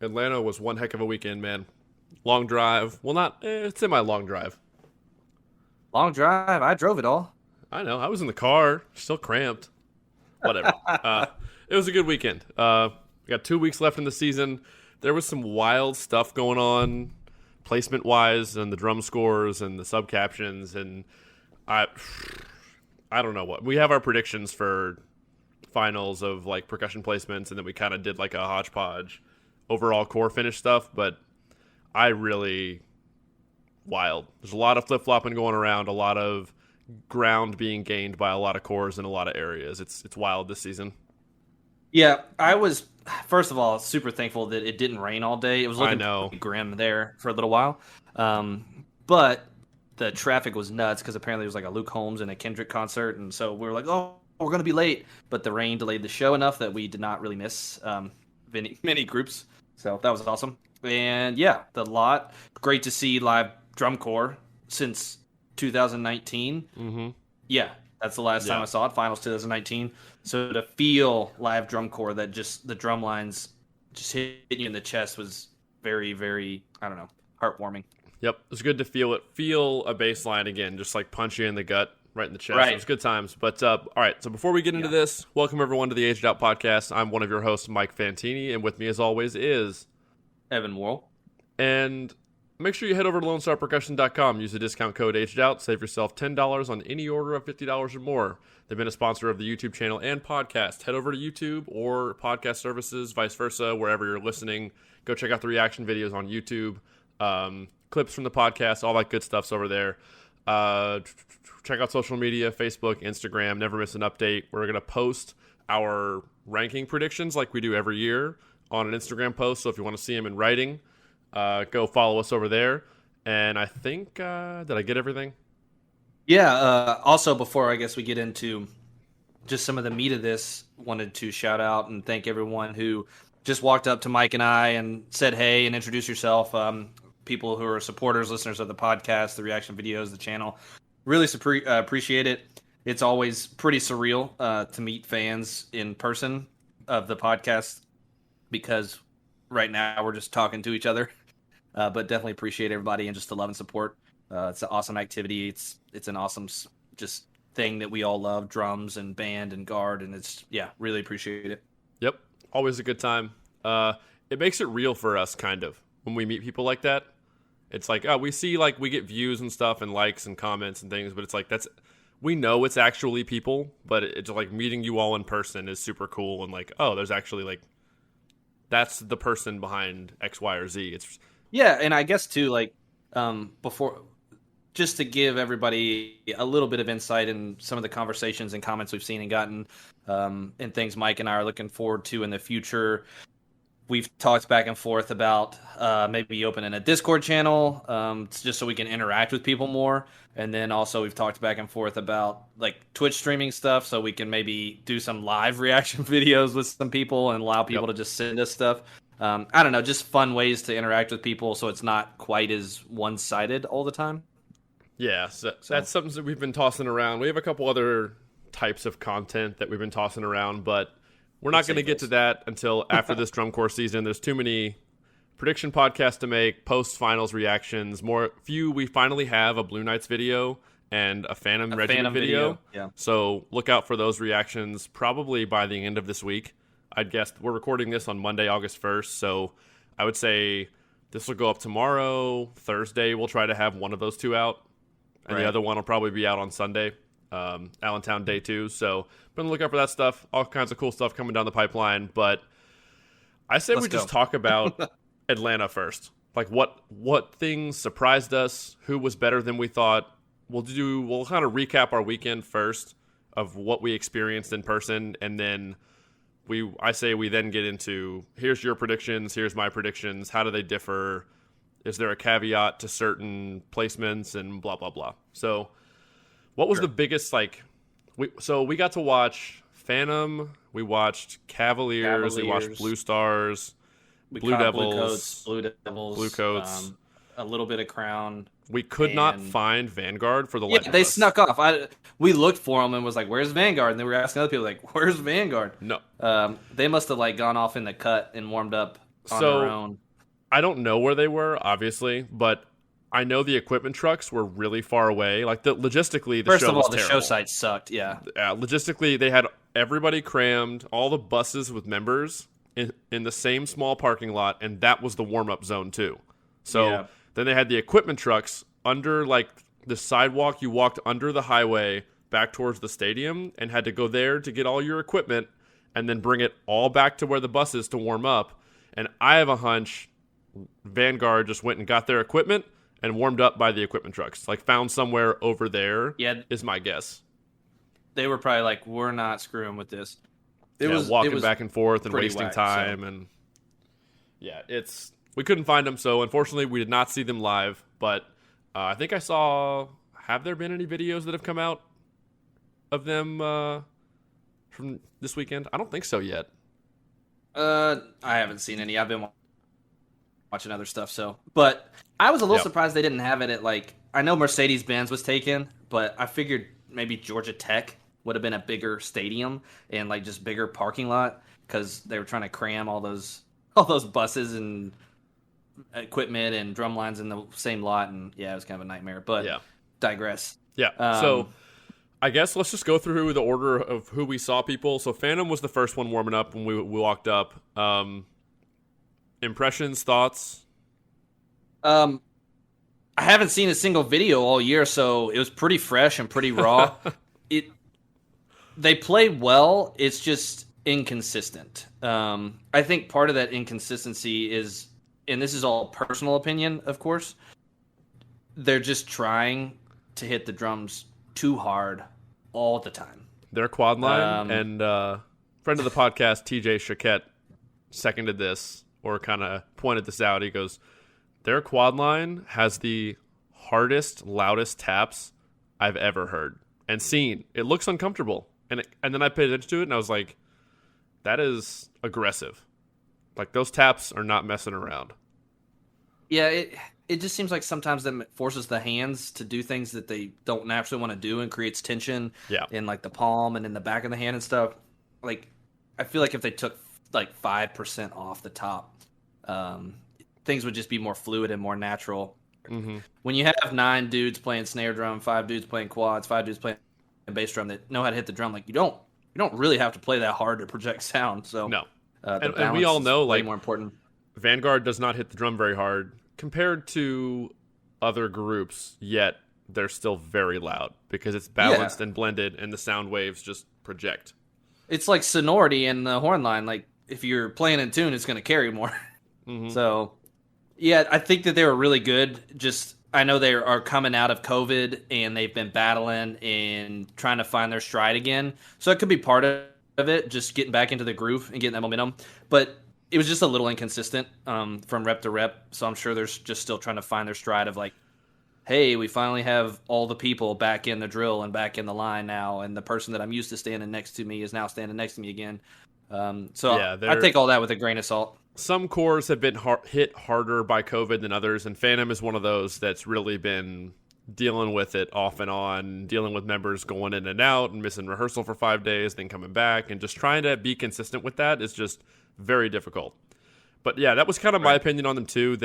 Atlanta was one heck of a weekend, man. Long drive. Well, not semi-long drive. Long drive. I drove it all. I know. I was in the car, still cramped. Whatever. It was a good weekend. We got 2 weeks left in the season. There was some wild stuff going on, placement-wise, and the drum scores and the sub-captions, and I don't know what. We have our predictions for finals of like percussion placements, and then we kind of did like a hodgepodge overall core finish stuff, but I really wild. There's a lot of flip-flopping going around, a lot of ground being gained by a lot of cores in a lot of areas. It's wild this season. Yeah, I was, first of all, super thankful that it didn't rain all day. It was looking pretty grim there for a little while. But the traffic was nuts because apparently it was like a Luke Holmes and a Kendrick concert. And so we were like, oh, we're going to be late. But the rain delayed the show enough that we did not really miss many groups. So that was awesome. And yeah, the lot. Great to see live drum corps since 2019. Mm-hmm. Yeah, that's the last time I saw it, finals 2019. So to feel live drum corps that just the drum lines just hit you in the chest was very, very, I don't know, heartwarming. Yep, it was good to feel a bass line again, just like punch you in the gut, right in the chest. Right. It was good times. But all right, so before we get into this, welcome everyone to the Aged Out Podcast. I'm one of your hosts, Mike Fantini, and with me as always is Evan Worrell. And make sure you head over to LoneStarPercussion.com. Use the discount code AGEDOUT. Save yourself $10 on any order of $50 or more. They've been a sponsor of the YouTube channel and podcast. Head over to YouTube or podcast services, vice versa, wherever you're listening. Go check out the reaction videos on YouTube, clips from the podcast, all that good stuff's over there. Check out social media, Facebook, Instagram. Never miss an update. We're going to post our ranking predictions like we do every year on an Instagram post. So if you want to see them in writing, go follow us over there. And I think, did I get everything? Yeah. Also, before I guess we get into just some of the meat of this, wanted to shout out and thank everyone who just walked up to Mike and I and said hey and introduce yourself. People who are supporters, listeners of the podcast, the reaction videos, the channel. Really appreciate it. It's always pretty surreal to meet fans in person of the podcast because right now we're just talking to each other. But definitely appreciate everybody and just the love and support. It's an awesome activity. It's an awesome just thing that we all love, drums and band and guard, and it's really appreciate it. Yep, always a good time. It makes it real for us, kind of, when we meet people like that. It's like, we see, like, we get views and stuff and likes and comments and things, but it's like, we know it's actually people, but it's like meeting you all in person is super cool, and like, oh, there's actually, like, that's the person behind X, Y, or Z. Yeah, and I guess, too, like, before, just to give everybody a little bit of insight in some of the conversations and comments we've seen and gotten, and things Mike and I are looking forward to in the future. We've talked back and forth about maybe opening a Discord channel just so we can interact with people more. And then also we've talked back and forth about like Twitch streaming stuff so we can maybe do some live reaction videos with some people and allow people to just send us stuff. I don't know, just fun ways to interact with people so it's not quite as one-sided all the time. Yeah, so that's something that we've been tossing around. We have a couple other types of content that we've been tossing around, but we're not going to get to that until after this drum corps season. There's too many prediction podcasts to make, post-finals reactions. We finally have a Blue Knights video and a Phantom Regiment video. Yeah. So look out for those reactions probably by the end of this week. I'd guess we're recording this on Monday, August 1st. So I would say this will go up tomorrow. Thursday, we'll try to have one of those two out. And the other one will probably be out on Sunday. Allentown Day 2. So be on the lookout for that stuff. All kinds of cool stuff coming down the pipeline. But I say we just talk about Atlanta first. Like what things surprised us, who was better than we thought. We'll kind of recap our weekend first of what we experienced in person, and then I say we then get into here's your predictions, here's my predictions, how do they differ? Is there a caveat to certain placements and blah blah blah. So what was the biggest, like, we got to watch Phantom, we watched Cavaliers, we watched Blue Stars, Blue Devils, Bluecoats, a little bit of Crown. We could not find Vanguard for the life of us. They snuck off. We looked for them and was like, "Where's Vanguard?" And they were asking other people like, "Where's Vanguard?" No, they must have like gone off in the cut and warmed up on their So own. I don't know where they were, obviously, but I know the equipment trucks were really far away. Like logistically, the First show of all, was the terrible. show site sucked. Yeah. Logistically, they had everybody crammed, all the buses with members in the same small parking lot, and that was the warm up zone too. So Yeah. then they had the equipment trucks under like the sidewalk. You walked under the highway back towards the stadium and had to go there to get all your equipment and then bring it all back to where the bus is to warm up. And I have a hunch Vanguard just went and got their equipment and warmed up by the equipment trucks. Like found somewhere over there. Yeah. Is my guess. They were probably like, we're not screwing with this. It was walking back and forth and pretty wasting whack, time. so. And yeah, we couldn't find them. So unfortunately, we did not see them live. But I think I saw. Have there been any videos that have come out of them from this weekend? I don't think so yet. I haven't seen any. I've been watching other stuff. But I was a little surprised they didn't have it at like. I know Mercedes-Benz was taken, but I figured maybe Georgia Tech would have been a bigger stadium and like just bigger parking lot because they were trying to cram all those buses and equipment and drum lines in the same lot, and yeah, it was kind of a nightmare. But digress. Yeah. So I guess let's just go through the order of who we saw people. So Phantom was the first one warming up when we walked up. Impressions, thoughts? I haven't seen a single video all year, so it was pretty fresh and pretty raw. They played well. It's just inconsistent. I think part of that inconsistency is, and this is all personal opinion, of course, they're just trying to hit the drums too hard all the time. Their quad line and friend of the podcast, TJ Chaquette, seconded this or kind of pointed this out. He goes, their quad line has the hardest, loudest taps I've ever heard and seen. It looks uncomfortable. And then I paid attention to it and I was like, that is aggressive. Like those taps are not messing around. Yeah, it just seems like sometimes that forces the hands to do things that they don't naturally want to do and creates tension in like the palm and in the back of the hand and stuff. Like I feel like if they took like 5% off the top, things would just be more fluid and more natural. Mm-hmm. When you have 9 dudes playing snare drum, 5 dudes playing quads, 5 dudes playing bass drum that know how to hit the drum, like you don't really have to play that hard to project sound. So no, and we all know like more important. Vanguard does not hit the drum very hard compared to other groups, yet they're still very loud because it's balanced and blended and the sound waves just project. It's like sonority in the horn line. Like if you're playing in tune, it's going to carry more. Mm-hmm. So yeah, I think that they were really good. Just I know they are coming out of COVID and they've been battling and trying to find their stride again. So it could be part of it, just getting back into the groove and getting that momentum. But it was just a little inconsistent from rep to rep. So I'm sure they're just still trying to find their stride of like, hey, we finally have all the people back in the drill and back in the line now. And the person that I'm used to standing next to me is now standing next to me again. I take all that with a grain of salt. Some cores have been hit harder by COVID than others, and Phantom is one of those that's really been dealing with it off and on, dealing with members going in and out and missing rehearsal for 5 days, then coming back, and just trying to be consistent with that is just very difficult. But yeah, that was kind of my opinion on them too.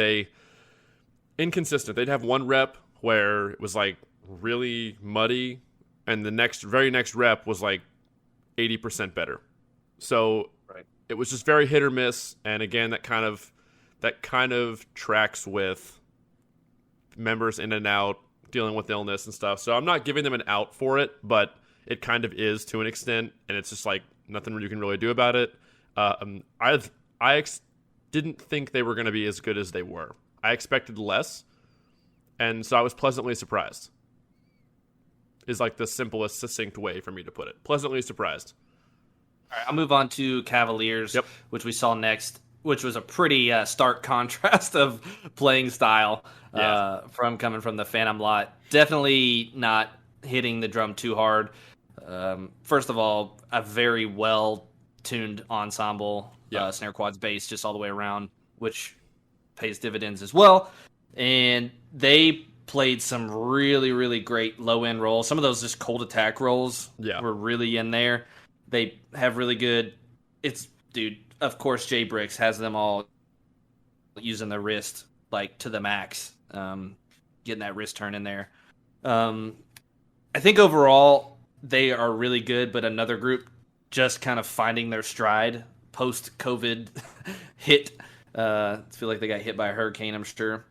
Inconsistent. They'd have one rep where it was like really muddy, and the very next rep was like 80% better. So it was just very hit or miss, and again, that kind of tracks with members in and out, dealing with illness and stuff. So I'm not giving them an out for it, but it kind of is to an extent, and it's just like nothing you can really do about it. I didn't think they were going to be as good as they were. I expected less, and so I was pleasantly surprised. Is like the simplest, succinct way for me to put it. Pleasantly surprised. All right, I'll move on to Cavaliers, which we saw next, which was a pretty stark contrast of playing style from coming from the Phantom lot. Definitely not hitting the drum too hard. First of all, a very well-tuned ensemble, snare quads, bass, just all the way around, which pays dividends as well. And they played some really, really great low-end rolls. Some of those just cold attack rolls were really in there. They have really good... Of course, Jay Bricks has them all using the wrist like to the max, getting that wrist turn in there. I think overall they are really good, but another group just kind of finding their stride post-COVID hit. I feel like they got hit by a hurricane, I'm sure.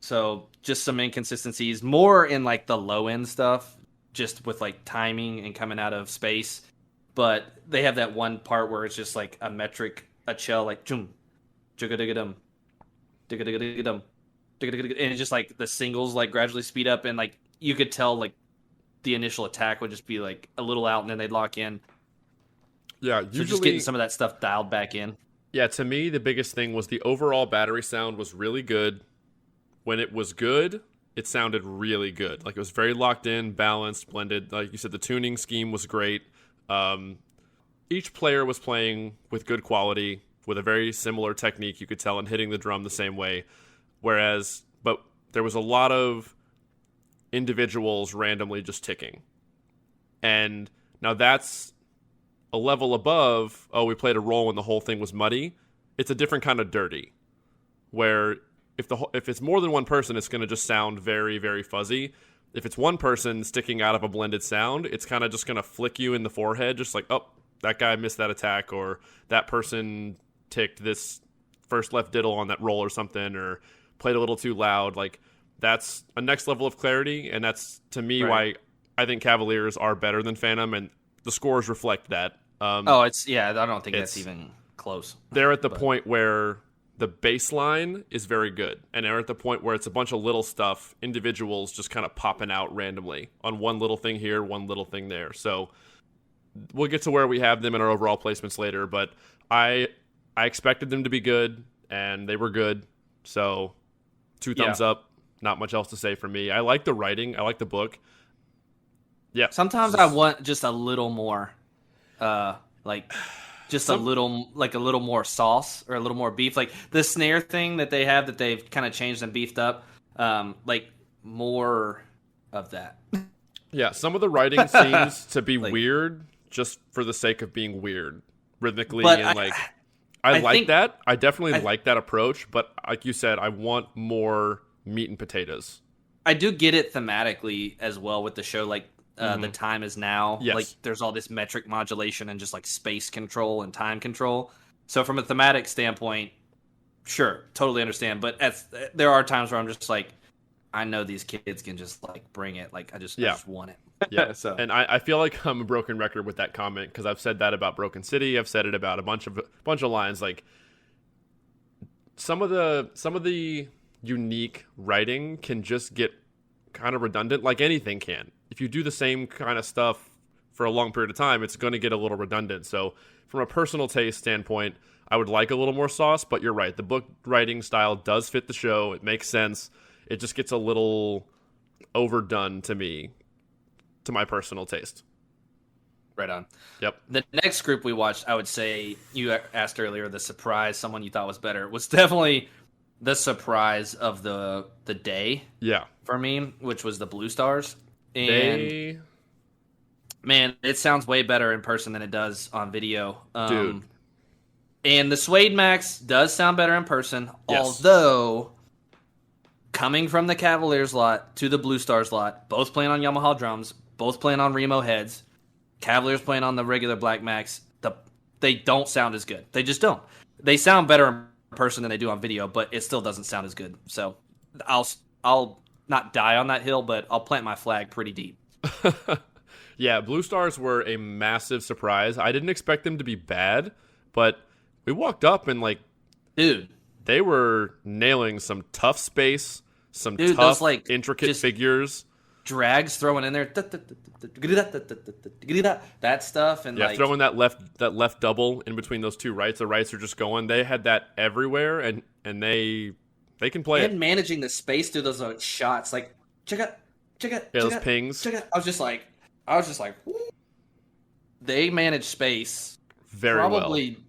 So just some inconsistencies, more in like the low end stuff, just with like timing and coming out of space. But they have that one part where it's just like a shell, like chum, jugga-digga-dum, digga-digga-digga-dum, digga-digga-digga, and it's just like the singles like gradually speed up, and like you could tell like the initial attack would just be like a little out, and then they'd lock in. Yeah, So just getting some of that stuff dialed back in. Yeah, to me, the biggest thing was the overall battery sound was really good. When it was good, it sounded really good. Like, it was very locked in, balanced, blended. Like you said, the tuning scheme was great. Each player was playing with good quality, with a very similar technique, you could tell, and hitting the drum the same way. But there was a lot of individuals randomly just ticking. And now that's a level above, we played a role and the whole thing was muddy. It's a different kind of dirty, where if it's more than one person, it's going to just sound very, very fuzzy. If it's one person sticking out of a blended sound, it's kind of just going to flick you in the forehead, just like, oh, that guy missed that attack, or that person ticked this first left diddle on that roll or something, or played a little too loud. Like, that's a next level of clarity, and that's, to me, why I think Cavaliers are better than Phantom, and the scores reflect that. I don't think that's even close. They're at the point where the baseline is very good, and they're at the point where it's a bunch of little stuff, individuals just kind of popping out randomly on one little thing here, one little thing there. So we'll get to where we have them in our overall placements later, but I expected them to be good, and they were good. So 2 thumbs up. Not much else to say from me. I like the writing. I like the book. Yeah. Sometimes I want just a little more, a little more sauce or a little more beef. Like the snare thing that they have that they've kind of changed and beefed up. Like more of that. Yeah. Some of the writing seems to be weird just for the sake of being weird rhythmically. And I like that. I definitely like that approach. But like you said, I want more meat and potatoes. I do get it thematically as well with the show. Like, the time is now. Yes. Like, there's all this metric modulation and just like space control and time control. So from a thematic standpoint, sure, totally understand. But there are times where I'm just like, I know these kids can just like bring it. Like, I just want it. Yeah. And I feel like I'm a broken record with that comment, because I've said that about Broken City. I've said it about a bunch of lines. Like, some of the unique writing can just get kind of redundant, like anything can. If you do the same kind of stuff for a long period of time, it's going to get a little redundant. So from a personal taste standpoint, I would like a little more sauce, but you're right. The book writing style does fit the show. It makes sense. It just gets a little overdone to me, to my personal taste. Right on. Yep. The next group we watched, I would say, you asked earlier, the surprise, someone you thought was better, was definitely the surprise of the day. Yeah. For me, which was the Blue Stars. And man, it sounds way better in person than it does on video. Dude. And the Suede Max does sound better in person, yes. Although coming from the Cavaliers lot to the Blue Stars lot, both playing on Yamaha drums, both playing on Remo heads, Cavaliers playing on the regular Black Max, they don't sound as good. They just don't. They sound better in person than they do on video, but it still doesn't sound as good. So I'll not die on that hill, but I'll plant my flag pretty deep. Yeah, Blue Stars were a massive surprise. I didn't expect them to be bad, but we walked up and dude, they were nailing some tough space, some tough, intricate figures. Drags throwing in there, that stuff, and throwing that left double in between those two rights. The rights are just going. They had that everywhere, and they can play it. And managing the space through those shots, like check it, those pings. I was just like, whoo. They manage space very probably well.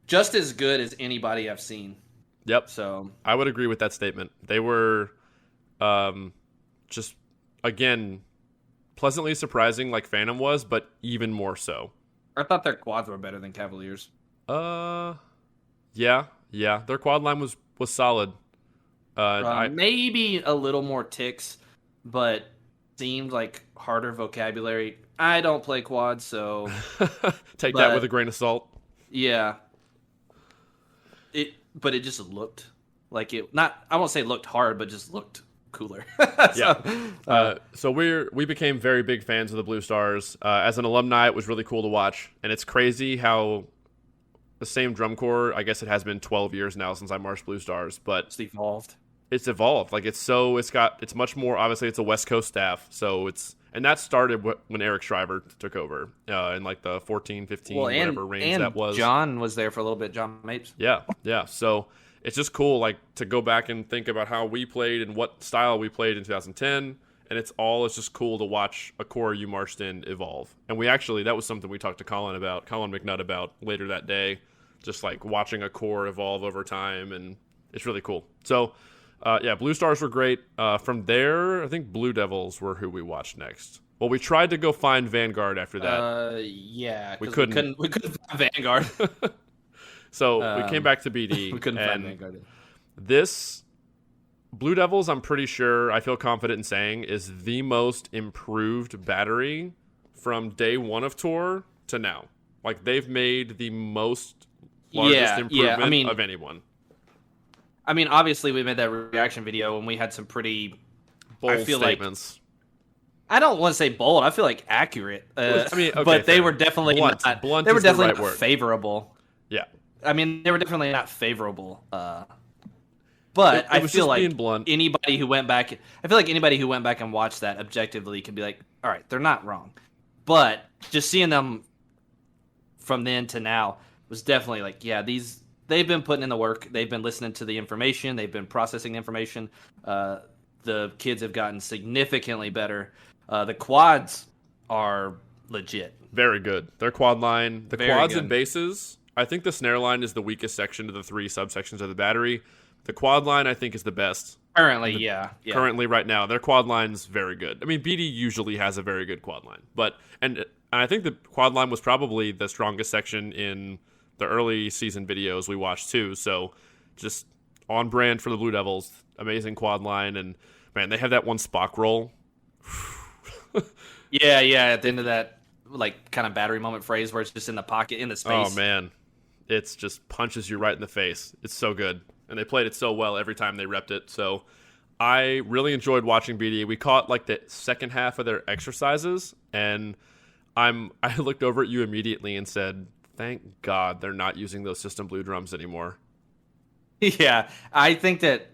Just as good as anybody I've seen. Yep. So I would agree with that statement. They were, just again, pleasantly surprising, like Phantom was, but even more so. I thought their quads were better than Cavaliers. Yeah, Yeah, their quad line was solid. Maybe a little more ticks, but seemed like harder vocabulary. I don't play quad, so Take that with a grain of salt. Yeah. But it just looked like it. Not, I won't say looked hard, but just looked cooler. So we became very big fans of the Blue Stars. As an alumni, it was really cool to watch, and it's crazy how the same drum corps. I guess it has been 12 years now since I marched Blue Stars, but it's evolved. It's evolved. Like it's much more. Obviously, it's a West Coast staff, so and that started when Eric Shriver took over in like the 14, 15, whatever range that was. John was there for a little bit. John Mapes. Yeah. So it's just cool, like to go back and think about how we played and what style we played in 2010, and it's just cool to watch a corps you marched in evolve. And that was something we talked to Colin McNutt about later that day, just like watching a corps evolve over time, and it's really cool. So. Blue Stars were great. From there, I think Blue Devils were who we watched next. Well, we tried to go find Vanguard after that. We couldn't find Vanguard. So we came back to BD. We couldn't find Vanguard. This Blue Devils, I'm pretty sure, I feel confident in saying, is the most improved battery from day one of tour to now. Like they've made the largest improvement of anyone. I mean, obviously, we made that reaction video and we had some pretty bold statements. I don't want to say bold. I feel like accurate. But they were definitely blunt. They were definitely not favorable. Yeah. I mean, they were definitely not favorable. But I feel like anybody who went back, and watched that objectively can be like, all right, they're not wrong. But just seeing them from then to now was definitely like, yeah, they've been putting in the work. They've been listening to the information. They've been processing the information. The kids have gotten significantly better. The quads are legit. Very good. Their quad line, quads and bases. I think the snare line is the weakest section of the three subsections of the battery. The quad line, I think, is the best. Currently, yeah. Currently, right now, their quad line's very good. I mean, BD usually has a very good quad line, and I think the quad line was probably the strongest section in the early season videos we watched too. So just on brand for the Blue Devils. Amazing quad line, and man, they have that one Spock roll. yeah. At the end of that, like kind of battery moment phrase where it's just in the pocket, in the space. Oh man, it's just punches you right in the face. It's so good, and they played it so well every time they repped it. So I really enjoyed watching BD. We caught like the second half of their exercises, and I looked over at you immediately and said, thank God they're not using those System Blue drums anymore. Yeah, I think that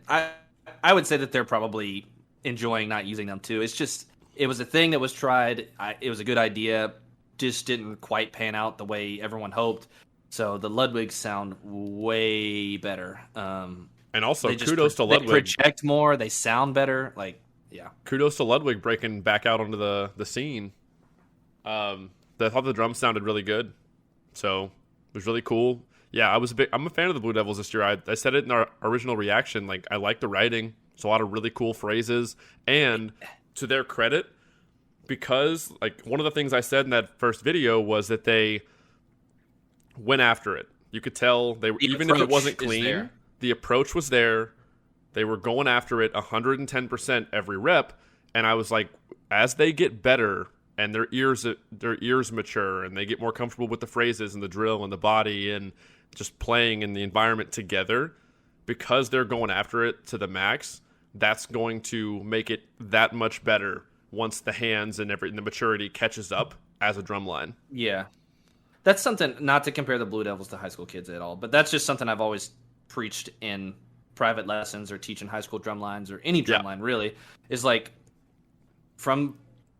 I would say that they're probably enjoying not using them too. It's just, it was a thing that was tried. It was a good idea, just didn't quite pan out the way everyone hoped. So the Ludwigs sound way better. And also, kudos to Ludwig. They project more. They sound better. Like, yeah. Kudos to Ludwig breaking back out onto the scene. I thought the drums sounded really good. So it was really cool. Yeah, I'm a fan of the Blue Devils this year. I said it in our original reaction. Like, I like the writing. It's a lot of really cool phrases. And to their credit, because like one of the things I said in that first video was that they went after it. You could tell they were, even if it wasn't clean, the approach was there. They were going after it 110% every rep. And I was like, as they get better and their ears mature and they get more comfortable with the phrases and the drill and the body and just playing in the environment together, because they're going after it to the max, that's going to make it that much better once the hands and the maturity catches up as a drum line. Yeah. That's something, not to compare the Blue Devils to high school kids at all, but that's just something I've always preached in private lessons or teaching high school drum lines or any drum line really, is like from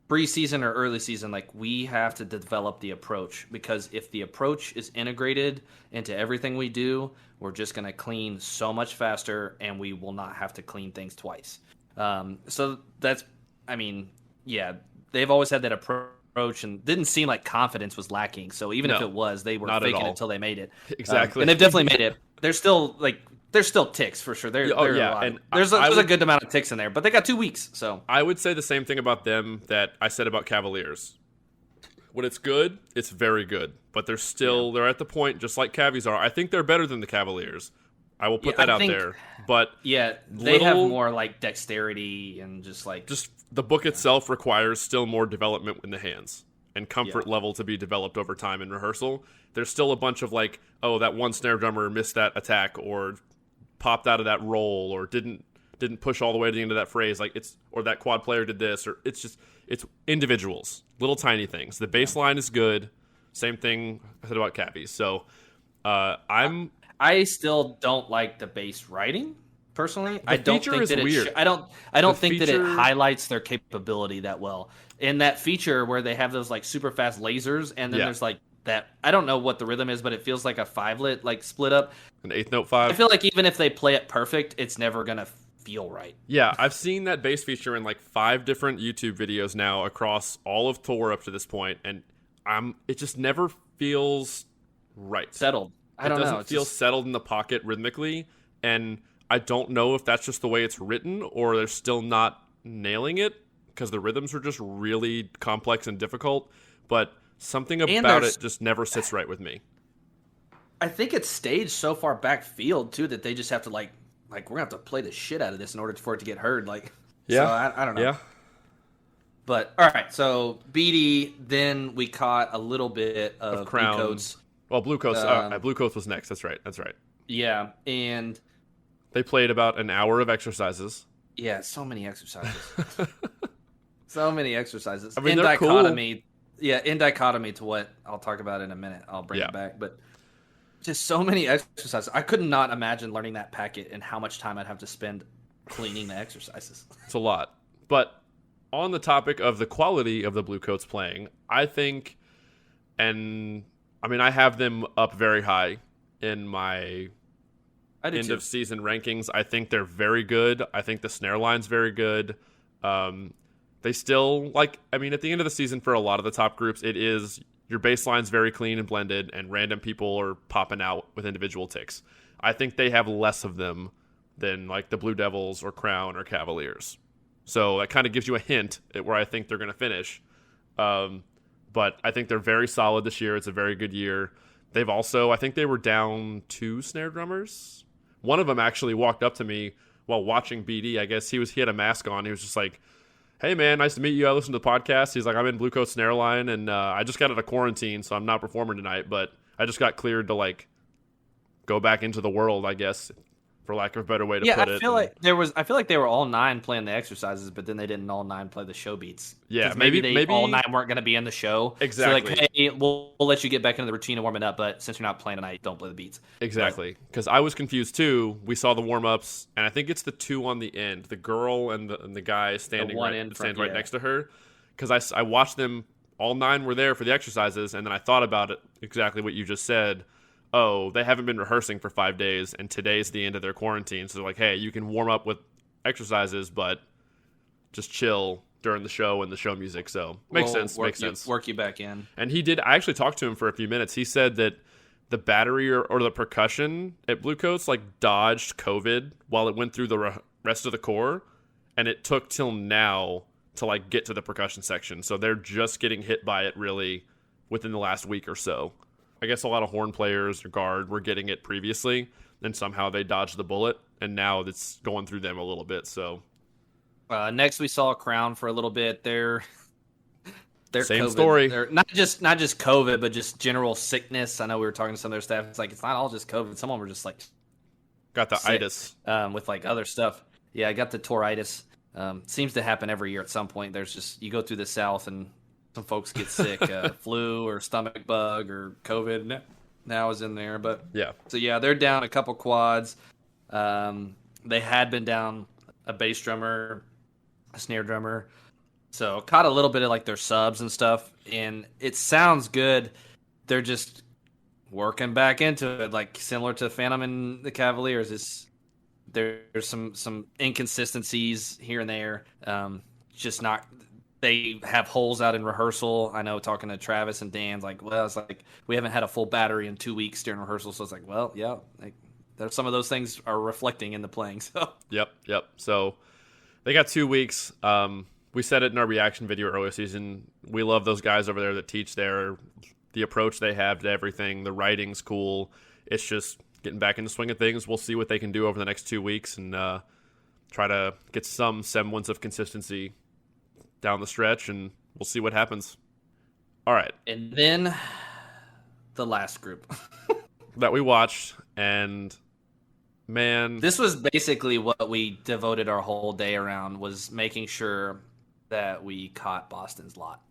preseason or early season, like we have to develop the approach, because if the approach is integrated into everything we do, we're just going to clean so much faster and we will not have to clean things twice. So that's, I mean, yeah, they've always had that approach and didn't seem like confidence was lacking. So even if it was, they were faking it until they made it. Exactly. And they've definitely made it. There's still ticks for sure. There's a good amount of ticks in there, but they got 2 weeks. So I would say the same thing about them that I said about Cavaliers. When it's good, it's very good, but they're at the point just like Cavies are. I think they're better than the Cavaliers, I will put that I out think, there. But yeah, they have more like dexterity and just the book itself requires still more development in the hands and comfort level to be developed over time in rehearsal. There's still a bunch of like, oh, that one snare drummer missed that attack or popped out of that roll or didn't push all the way to the end of that phrase, like or that quad player did this, or it's individuals, little tiny things. The bass line is good. Same thing I said about Cavies. So I still don't like the bass writing personally. I don't think that weird. I don't think that it highlights their capability that well. In that feature where they have those like super fast lasers, and then there's like that, I don't know what the rhythm is, but it feels like a 5-lit like split up, an 8th note 5. I feel like even if they play it perfect, it's never gonna feel right. Yeah, I've seen that bass feature in like 5 different YouTube videos now across all of Thor up to this point, and it just never feels right. Settled. It doesn't feel settled in the pocket rhythmically, and I don't know if that's just the way it's written or they're still not nailing it because the rhythms are just really complex and difficult, but something about it just never sits right with me. I think it's staged so far backfield too that they just have to like we're gonna have to play the shit out of this in order for it to get heard. Like, yeah, so I don't know. Yeah. But all right, so BD. Then we caught a little bit of Crown. Bluecoats. Well, Bluecoats. Bluecoats was next. That's right. Yeah, and they played about an hour of exercises. Yeah, so many exercises. So many exercises. I mean, in they're dichotomy. Cool. Yeah, in dichotomy to what I'll talk about in a minute. I'll bring it back, but just so many exercises. I could not imagine learning that packet and how much time I'd have to spend cleaning the exercises. It's a lot. But on the topic of the quality of the Bluecoats playing, I think, and I mean, I have them up very high in my end of season rankings. I think they're very good. I think the snare line's very good. They still, like, I mean, at the end of the season for a lot of the top groups, it is your bass line's very clean and blended, and random people are popping out with individual ticks. I think they have less of them than like the Blue Devils or Crown or Cavaliers. So that kind of gives you a hint at where I think they're going to finish. But I think they're very solid this year. It's a very good year. They've also, I think they were down 2 snare drummers. One of them actually walked up to me while watching BD. I guess he had a mask on. He was just like, "Hey man, nice to meet you. I listened to the podcast." He's like, "I'm in Bluecoats snare line, and I just got out of quarantine, so I'm not performing tonight, but I just got cleared to like go back into the world, I guess, for lack of a better way to put it." I feel like they were all 9 playing the exercises, but then they didn't all 9 play the show beats. Yeah, maybe all 9 weren't going to be in the show. Exactly. So like, hey, we'll let you get back into the routine and warm it up, but since you're not playing tonight, don't play the beats. Exactly. Because I was confused too. We saw the warm ups, and I think it's the 2 on the end, the girl and the guy standing right next to her. Because I watched them. All 9 were there for the exercises, and then I thought about it exactly what you just said. Oh, they haven't been rehearsing for 5 days, and today's the end of their quarantine. So they're like, hey, you can warm up with exercises, but just chill during the show and the show music. So makes sense. Work you back in. And he did. I actually talked to him for a few minutes. He said that the battery or the percussion at Bluecoats like dodged COVID while it went through the rest of the core, and it took till now to like get to the percussion section. So they're just getting hit by it really within the last week or so. I guess a lot of horn players or guard were getting it previously, and somehow they dodged the bullet, and now it's going through them a little bit. So next we saw Crown for a little bit. They're same COVID. Story. They're not just COVID, but just general sickness. I know we were talking to some of their staff. It's like it's not all just COVID. Some of them were just like got the itis with like other stuff. Yeah, I got the toritis. Seems to happen every year at some point. There's just you go through the South and some folks get sick, flu or stomach bug or COVID now is in there. But yeah, so yeah, they're down a couple quads. They had been down a bass drummer, a snare drummer. So caught a little bit of like their subs and stuff, and it sounds good. They're just working back into it, like similar to Phantom and the Cavaliers. There's some inconsistencies here and there. Just not. They have holes out in rehearsal. I know talking to Travis and Dan's like, well, it's like we haven't had a full battery in 2 weeks during rehearsal. So it's like, well, yeah, like, there's some of those things are reflecting in the playing. So Yep. So they got 2 weeks. We said it in our reaction video earlier season. We love those guys over there that teach the approach they have to everything. The writing's cool. It's just getting back in the swing of things. We'll see what they can do over the next 2 weeks and try to get some semblance of consistency down the stretch, and we'll see what happens. All right. And then the last group that we watched, and man, this was basically what we devoted our whole day around, was making sure that we caught Boston's lot.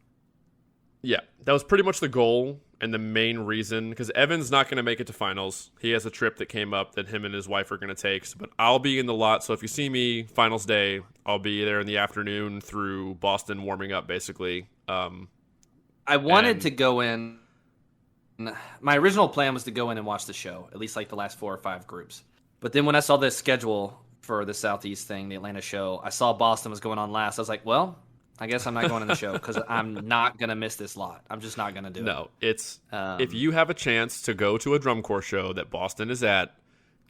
Yeah, that was pretty much the goal and the main reason, because Evan's not going to make it to finals. He has a trip that came up that him and his wife are going to take, but I'll be in the lot. So if you see me finals day, I'll be there in the afternoon through Boston warming up, basically. I wanted to go in. My original plan was to go in and watch the show, at least like the last 4 or 5 groups. But then when I saw the schedule for the Southeast thing, the Atlanta show, I saw Boston was going on last. I was like, well, I guess I'm not going to the show because I'm not going to miss this lot. I'm just not going to do it. No, it's if you have a chance to go to a drum corps show that Boston is at,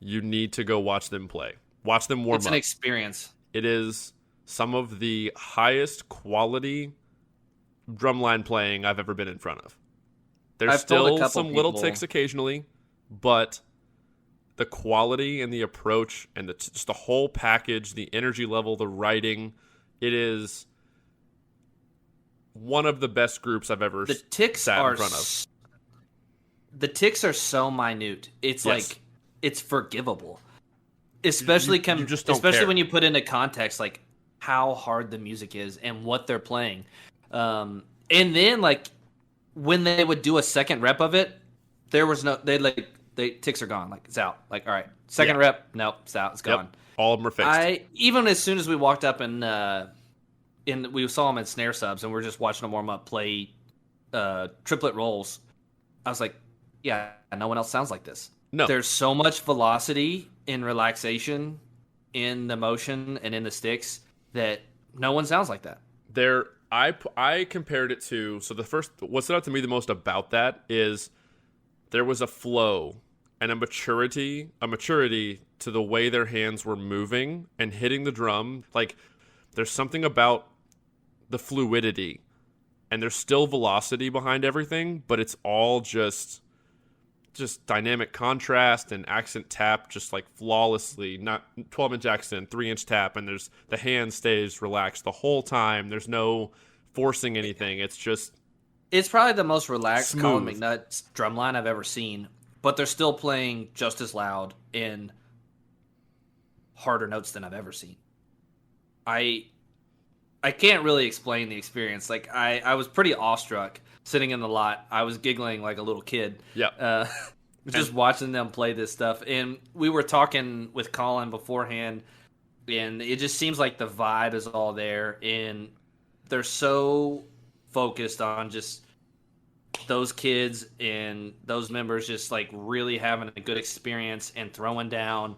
you need to go watch them play. Watch them warm up. It's an experience. It is some of the highest quality drumline playing I've ever been in front of. There's still some little ticks occasionally, but the quality and the approach and just the whole package, the energy level, the writing, it is one of the best groups I've ever sat in front of. The ticks are so minute. It's like it's forgivable. Especially you just don't care. When you put into context like how hard the music is and what they're playing. And then like when they would do a second rep of it, there was no ticks are gone. Like it's out. Like all right, second rep, nope, it's out. It's gone. All of them are fixed. Even as soon as we walked up and we saw them in snare subs and we're just watching them warm up play triplet rolls. I was like, yeah, no one else sounds like this. No, there's so much velocity and relaxation in the motion and in the sticks that no one sounds like that. I compared it to, so what stood out to me the most about that is there was a flow and a maturity to the way their hands were moving and hitting the drum. Like there's something about the fluidity and there's still velocity behind everything, but it's all just dynamic contrast and accent tap just like flawlessly, not 12-inch accent, 3-inch tap, and the hand stays relaxed the whole time. There's no forcing anything. It's probably the most relaxed smooth. Colin McNutt drumline I've ever seen, but they're still playing just as loud in harder notes than I've ever seen. I can't really explain the experience. Like I was pretty awestruck sitting in the lot. I was giggling like a little kid. Yeah. Just watching them play this stuff. And we were talking with Colin beforehand, and it just seems like the vibe is all there. And they're so focused on just those kids and those members just like really having a good experience and throwing down.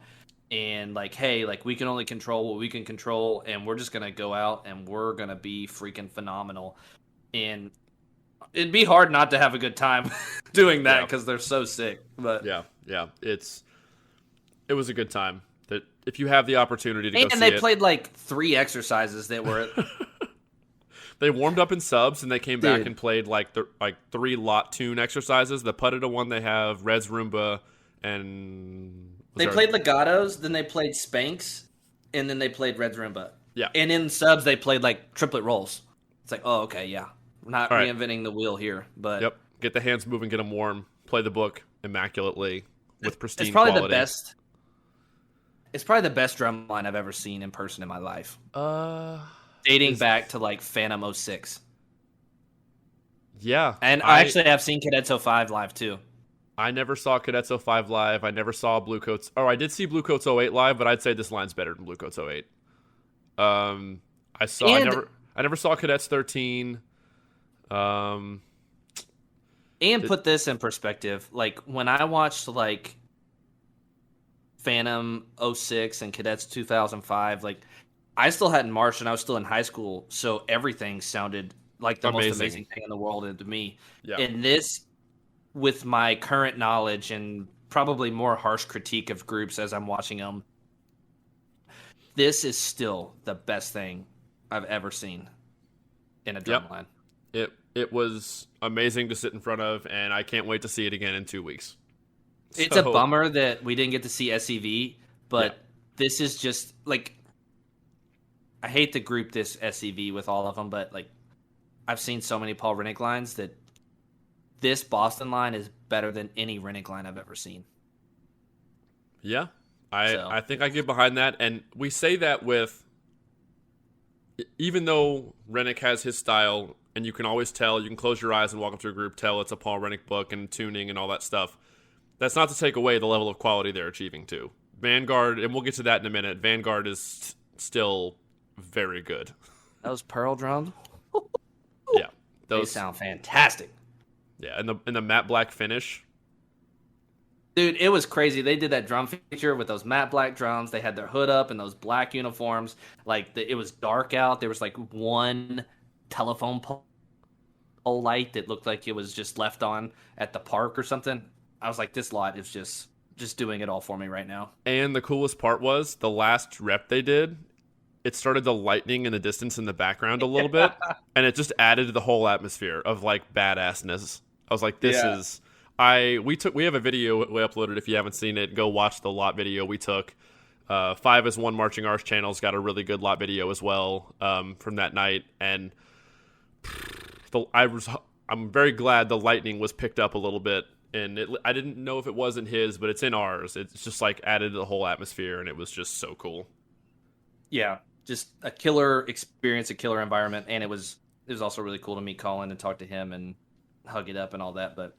And like, hey, like we can only control what we can control, and we're just gonna go out and we're gonna be freaking phenomenal. And it'd be hard not to have a good time doing that because they're so sick. But yeah, it was a good time. That if you have the opportunity to go see it, and they played like 3 exercises that were. They warmed up in subs and they came back and played like 3 lot tune exercises. The Putida one they have, Red's Roomba, and they played legatos, then they played Spanx, and then they played Red's Roomba. Yeah. And in subs, they played like triplet rolls. It's like, oh, okay, yeah. We're not reinventing the wheel here. But yep. Get the hands moving, get them warm, play the book immaculately with pristine it's probably quality. It's probably the best drum line I've ever seen in person in my life. Dating back to like Phantom 06. Yeah. And I actually have seen Cadets 05 live too. I never saw Cadets 05 live. I never saw Bluecoats. Oh, I did see Bluecoats 08 live, but I'd say this line's better than Bluecoats 08. I never saw Cadets 13. And put this in perspective, like when I watched like Phantom 06 and Cadets 2005, like I still hadn't marched and I was still in high school, so everything sounded like the most amazing thing in the world to me. Yeah. And this, with my current knowledge and probably more harsh critique of groups as I'm watching them, this is still the best thing I've ever seen in a drum line. It was amazing to sit in front of, and I can't wait to see it again in 2 weeks. It's a So, bummer that we didn't get to see SCV, but yeah. this is just like I hate to group this SCV with all of them, but like I've seen so many Paul Rennick lines that this Boston line is better than any Rennick line I've ever seen. Yeah, So I think I get behind that, and we say that with, even though Rennick has his style, and you can always tell, you can close your eyes and walk up to a group, tell it's a Paul Rennick book and tuning and all that stuff. That's not to take away the level of quality they're achieving too. Vanguard, and we'll get to that in a minute. Vanguard is still very good. those pearl drums, Yeah, they sound fantastic. Yeah, and the matte black finish. Dude, it was crazy. They did that drum feature with those matte black drums. They had their hood up and those black uniforms. Like it was dark out. There was like one telephone pole light that looked like it was just left on at the park or something. I was like, this lot is just doing it all for me right now. And the coolest part was the last rep they did. It started the lightning in the distance in the background a little bit, and it just added to the whole atmosphere of like badassness. I was like, this is. We have a video we uploaded. If you haven't seen it, go watch the lot video we took. 5 as 1 Marching Arts channel's got a really good lot video as well from that night, and I'm very glad the lightning was picked up a little bit, and I didn't know if it was in his, but it's in ours. It's just like added to the whole atmosphere, and it was just so cool. Yeah, just a killer experience, a killer environment, and it was also really cool to meet Colin and talk to him and hug it up and all that. But